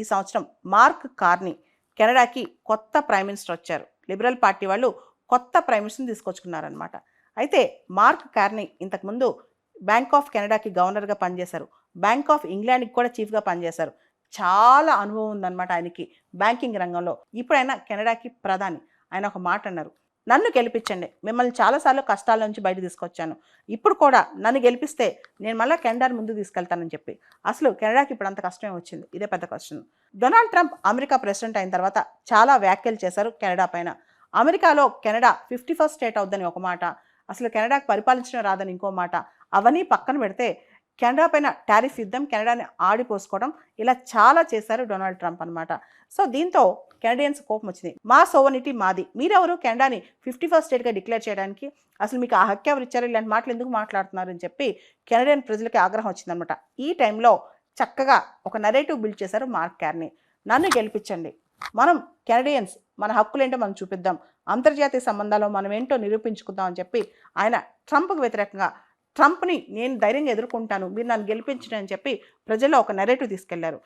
ఈ సంవత్సరం mark Carney కెనడాకి కొత్త ప్రైమ్ మినిస్టర్ వచ్చారు. లిబరల్ పార్టీ వాళ్ళు కొత్త ప్రైమ్ మినిస్టర్ని తీసుకొచ్చుకున్నారనమాట. అయితే మార్క్ కార్నీ ఇంతకుముందు బ్యాంక్ ఆఫ్ కెనడాకి గవర్నర్గా పనిచేశారు. బ్యాంక్ ఆఫ్ ఇంగ్లాండ్కి కూడా చీఫ్గా పనిచేశారు. చాలా అనుభవం ఉందన్నమాట ఆయనకి బ్యాంకింగ్ రంగంలో. ఇప్పుడు ఆయన కెనడాకి ప్రధాని. ఆయన ఒక మాట అన్నారు, నన్ను గెలిపించండి, మిమ్మల్ని చాలాసార్లు కష్టాల నుంచి బయట తీసుకొచ్చాను, ఇప్పుడు కూడా నన్ను గెలిపిస్తే నేను మళ్ళీ కెనడాని ముందుకు తీసుకెళ్తానని చెప్పి. అసలు కెనడాకి ఇప్పుడు అంత కష్టమే వచ్చింది, ఇదే పెద్ద question. Donald Trump America president అయిన తర్వాత చాలా వ్యాఖ్యలు చేశారు కెనడా పైన. అమెరికాలో కెనడా 51st స్టేట్ అవుద్దని ఒక మాట, అసలు కెనడాకి పరిపాలించడం రాదని ఇంకో మాట. అవన్నీ పక్కన పెడితే కెనడా పైన టారిఫ్ యుద్ధం, కెనడాని ఆడిపోసుకోవడం, ఇలా చాలా చేశారు డొనాల్డ్ ట్రంప్ అనమాట. సో దీంతో కెనడియన్స్ కోపం వచ్చింది. మా సోవనిటీ మాది, మీరెవరు కెనడాని 51st స్టేట్గా డిక్లేర్ చేయడానికి, అసలు మీకు ఆ హక్కు ఎవరు ఇచ్చారు, ఇలాంటి మాటలు ఎందుకు మాట్లాడుతున్నారు అని చెప్పి కెనడియన్ ప్రజలకి ఆగ్రహం వచ్చిందనమాట. ఈ టైంలో చక్కగా ఒక నరేటివ్ బిల్డ్ చేశారు మార్క్ కార్నీ. నన్ను గెలిపించండి, మనం కెనడియన్స్ మన హక్కులేంటో మనం చూపిద్దాం, అంతర్జాతీయ సంబంధాల్లో మనం ఏంటో నిరూపించుకుందాం అని చెప్పి ఆయన ట్రంప్కు వ్యతిరేకంగా, ట్రంప్ని నేను ధైర్యంగా ఎదుర్కొంటాను, మీరు నన్ను గెలిపించండి అని చెప్పి ప్రజల్లో ఒక నెరేటివ్ తీసుకెళ్లారు.